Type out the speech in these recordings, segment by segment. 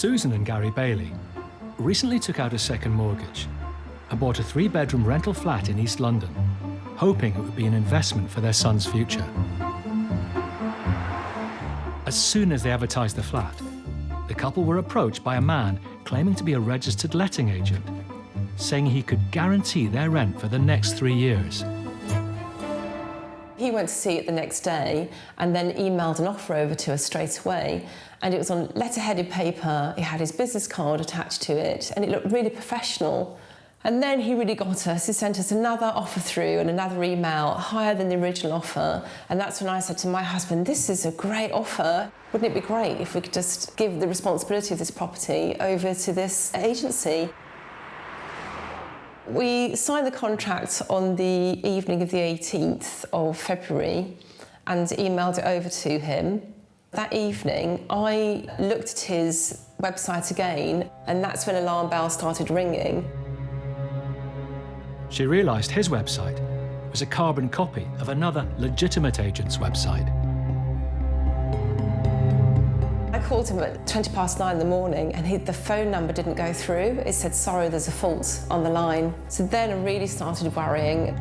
Susan and Gary Bailey recently took out a second mortgage and bought a 3-bedroom rental flat in East London, hoping it would be an investment for their son's future. As soon as they advertised the flat, the couple were approached by a man claiming to be a registered letting agent, saying he could guarantee their rent for the next 3 years. He went to see it the next day and then emailed an offer over to us straight away. And it was on letter-headed paper, he had his business card attached to it, and it looked really professional. And then he really got us. He sent us another offer through and another email higher than the original offer. And that's when I said to my husband, this is a great offer. Wouldn't it be great if we could just give the responsibility of this property over to this agency? We signed the contract on the evening of the 18th of February and emailed it over to him. That evening, I looked at his website again, and that's when alarm bells started ringing. She realised his website was a carbon copy of another legitimate agent's website. I called him at 9:20 in the morning, and the phone number didn't go through. It said, sorry, there's a fault on the line. So then I really started worrying.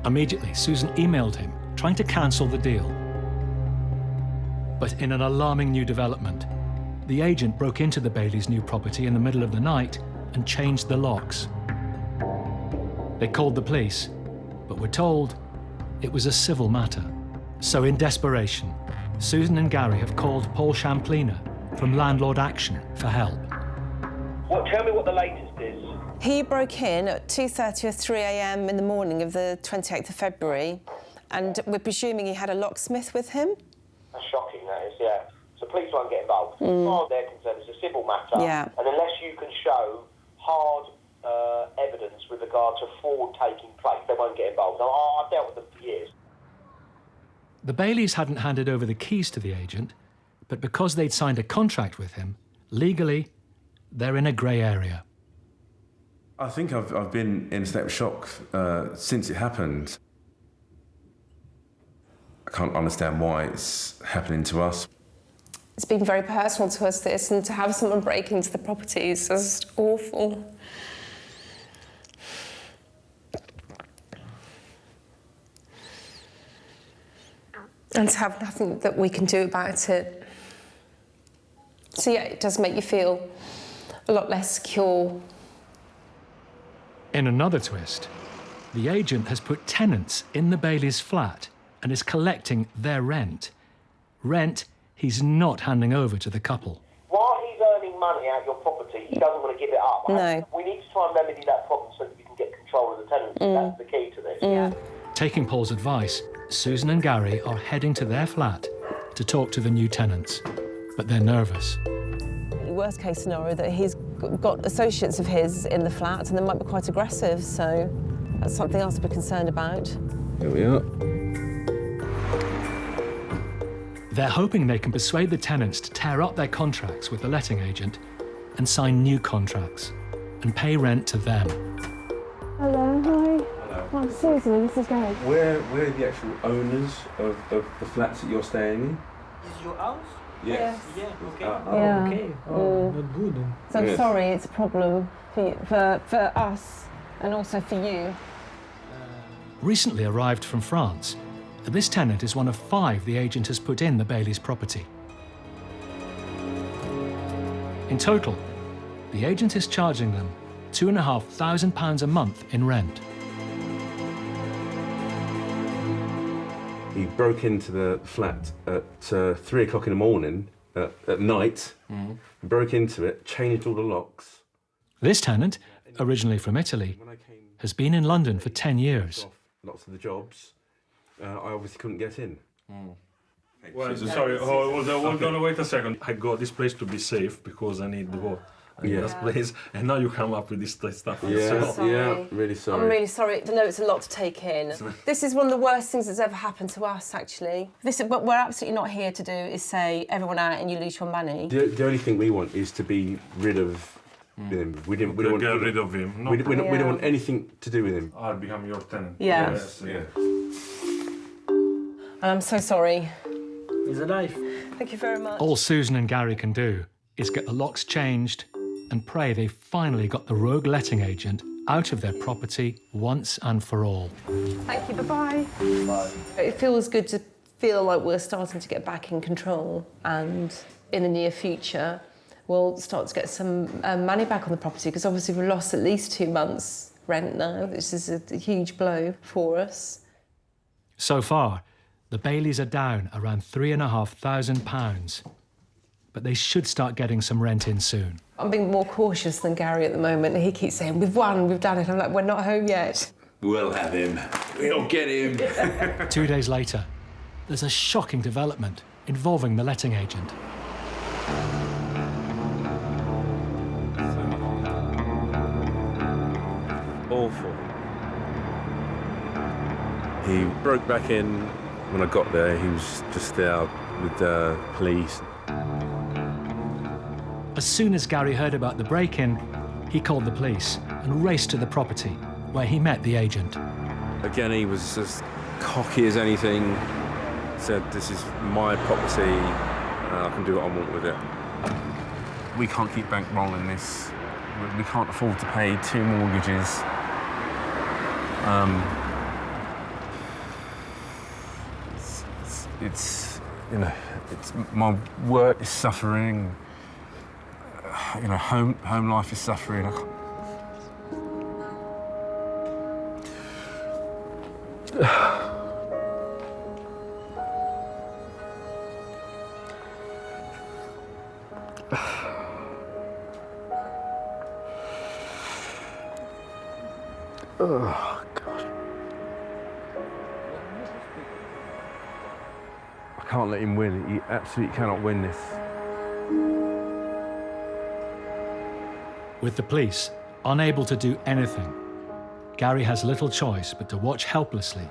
Immediately, Susan emailed him, trying to cancel the deal. But in an alarming new development, the agent broke into the Baileys' new property in the middle of the night and changed the locks. They called the police, but were told it was a civil matter. So in desperation, Susan and Gary have called Paul Champlina from Landlord Action for help. Tell me what the latest is. He broke in at 2:30 or 3 a.m. in the morning of the 28th of February, and we're presuming he had a locksmith with him. That's shocking, that is, yeah. So police won't get involved. As far as they're concerned, it's a civil matter. Yeah. And unless you can show hard evidence with regard to fraud taking place, they won't get involved. Now, I've dealt with them for years. The Baileys hadn't handed over the keys to the agent, but because they'd signed a contract with him, legally, they're in a grey area. I think I've been in a state of shock since it happened. I can't understand why it's happening to us. It's been very personal to us, this, and to have someone break into the property is just awful. And to have nothing that we can do about it. So yeah, it does make you feel a lot less secure. In another twist, the agent has put tenants in the Baileys' flat and is collecting their rent. Rent he's not handing over to the couple. While he's earning money out of your property, he doesn't want to give it up. No. We need to try and remedy that problem so that you can get control of the tenants. That's the key to this. Yeah. Taking Paul's advice, Susan and Gary are heading to their flat to talk to the new tenants, but they're nervous. Worst case scenario that he's got associates of his in the flat and they might be quite aggressive, so that's something else to be concerned about. Here we are. They're hoping they can persuade the tenants to tear up their contracts with the letting agent and sign new contracts and pay rent to them. Hello, hi. Hello. I'm Susan, this is Gary. We're the actual owners of the flats that you're staying in. Is your house? Yes. Yeah, okay. Yeah. Okay. Oh, not good. So I'm Yes. sorry, it's a problem for us and also for you. Recently arrived from France, this tenant is one of 5 the agent has put in the Baileys' property. In total, the agent is charging them £2,500 a month in rent. He broke into the flat at 3 o'clock in the morning, at night, broke into it, changed all the locks. This tenant, originally from Italy, has been in London for 10 years. Lots of the jobs. I obviously couldn't get in. Well, sorry, hold on, wait a second. I got this place to be safe because I need the vote. I need this place, and now you come up with this stuff. Yeah, really sorry. I'm really sorry. I know it's a lot to take in. This is one of the worst things that's ever happened to us, actually. What we're absolutely not here to do is say everyone out and you lose your money. The only thing we want is to be rid of him. We don't want Get rid of him. No, we don't want anything to do with him. I'll become your tenant. Yeah. Yes, yeah. And I'm so sorry. He's alive. Thank you very much. All Susan and Gary can do is get the locks changed and pray they finally got the rogue letting agent out of their property once and for all. Thank you, bye-bye. Bye. It feels good to feel like we're starting to get back in control, and in the near future we'll start to get some money back on the property, because obviously we've lost at least 2 months' rent now. This is a huge blow for us. So far, the Baileys are down around £3,500, but they should start getting some rent in soon. I'm being more cautious than Gary at the moment. He keeps saying, we've won, we've done it. I'm like, we're not home yet. We'll have him. We'll get him. 2 days later, there's a shocking development involving the letting agent. Awful. He broke back in when I got there. He was just there with the police. As soon as Gary heard about the break-in, he called the police and raced to the property, where he met the agent. Again, he was as cocky as anything. Said, "This is my property. I can do what I want with it." We can't keep bankrolling this. We can't afford to pay 2 mortgages. It's you know, it's my work is suffering. You know, home life is suffering. Oh, God. I can't let him win. He absolutely cannot win this. With the police unable to do anything, Gary has little choice but to watch helplessly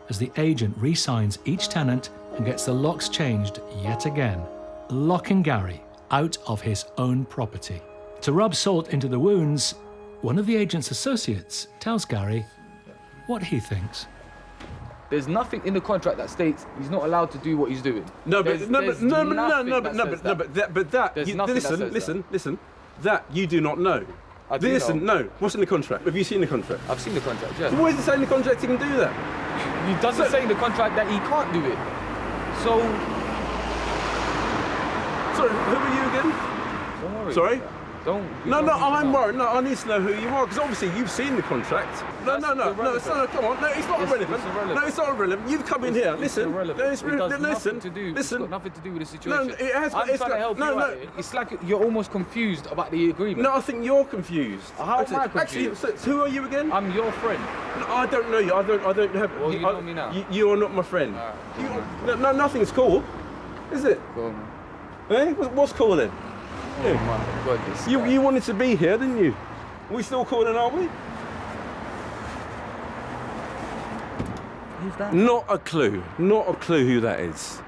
as the agent re-signs each tenant and gets the locks changed yet again, locking Gary out of his own property. To rub salt into the wounds, one of the agent's associates tells Gary what he thinks. There's nothing in the contract that states he's not allowed to do what he's doing. Listen. That you do not know. I do know. No. What's in the contract? Have you seen the contract? I've seen the contract, yeah. So why is it saying in the contract he can do that? It doesn't say in the contract that he can't do it. So... Sorry, who are you again? Don't worry. Sorry? I'm worried. No, I need to know who you are, because obviously you've seen the contract. No, come on. No, it's not irrelevant. No, it's not irrelevant. You've come in here. Listen. It's got nothing to do with the situation. No, it has. I'm trying to help you out here. It's like you're almost confused about the agreement. No, I think you're confused. How am I confused? Actually, so who are you again? I'm your friend. No, I don't know you. I don't have... Well, you know me now. You are not my friend. Right. No, nothing's cool. Is it? Cool. Eh? What's cool then? Oh my goodness. You wanted to be here, didn't you? We still calling, are we? Who's that? Not a clue. Not a clue who that is.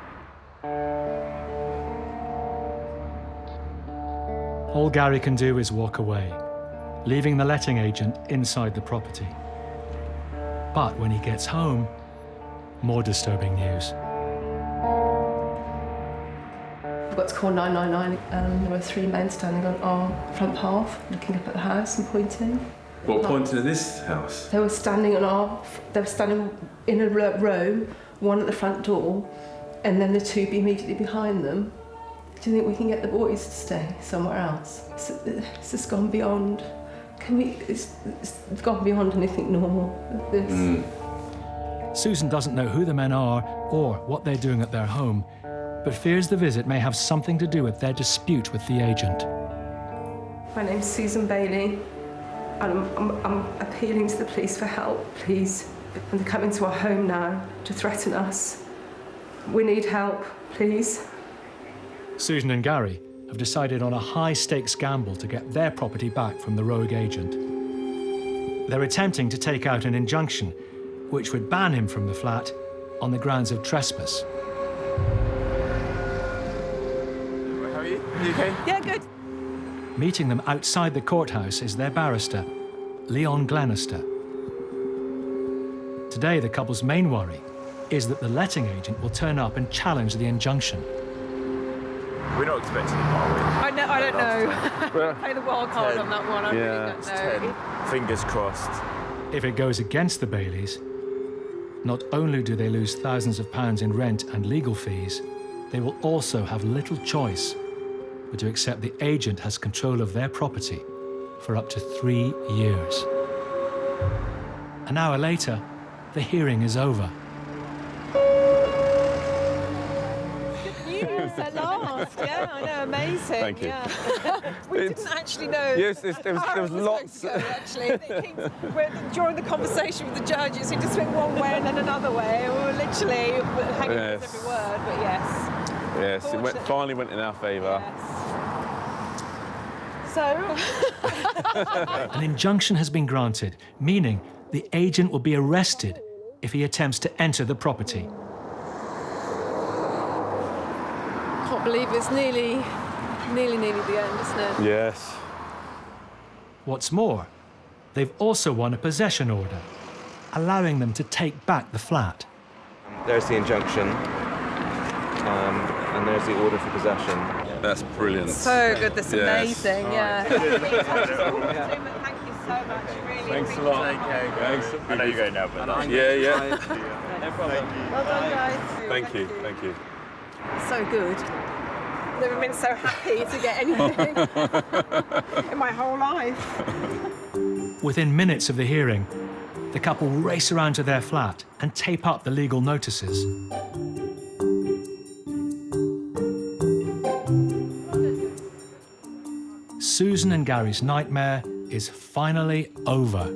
All Gary can do is walk away, leaving the letting agent inside the property. But when he gets home, more disturbing news. Got to call 999. There were 3 men standing on our front path, looking up at the house and pointing. What, pointing at this house? They were standing in a row, one at the front door, and then the 2 immediately behind them. Do you think we can get the boys to stay somewhere else? It's just gone beyond. It's gone beyond anything normal. Susan doesn't know who the men are or what they're doing at their home, but fears the visit may have something to do with their dispute with the agent. My name's Susan Bailey, and I'm appealing to the police for help, please. And they're coming to our home now to threaten us. We need help, please. Susan and Gary have decided on a high-stakes gamble to get their property back from the rogue agent. They're attempting to take out an injunction which would ban him from the flat on the grounds of trespass. How are you? You okay? Yeah, good. Meeting them outside the courthouse is their barrister, Leon Glenister. Today, the couple's main worry is that the letting agent will turn up and challenge the injunction. We're not expecting it, are we? I don't know. Play the wild card on that one. I really don't know. 10. Fingers crossed. If it goes against the Baileys, not only do they lose thousands of pounds in rent and legal fees, they will also have little choice but to accept the agent has control of their property for up to 3 years. An hour later, the hearing is over. News at last, yeah, I know, amazing. Thank you. Yeah. We didn't actually know. Yes, there was lots. Actually, during the conversation with the judge, it seemed to swing one way and then another way. We were literally hanging on every word, but yes. Yes, it finally went in our favour. Yes. So. An injunction has been granted, meaning the agent will be arrested if he attempts to enter the property. Can't believe it's nearly the end, isn't it? Yes. What's more, they've also won a possession order, allowing them to take back the flat. There's the injunction, and there's the order for possession. That's brilliant. So good, that's amazing, yeah. Right. Thank you so much, really. Thanks a lot. Thanks. I know you're going now, but Yeah. no problem. Well done, guys. Thank you. So good. Never been so happy to get anything in my whole life. Within minutes of the hearing, the couple race around to their flat and tape up the legal notices. Susan and Gary's nightmare is finally over.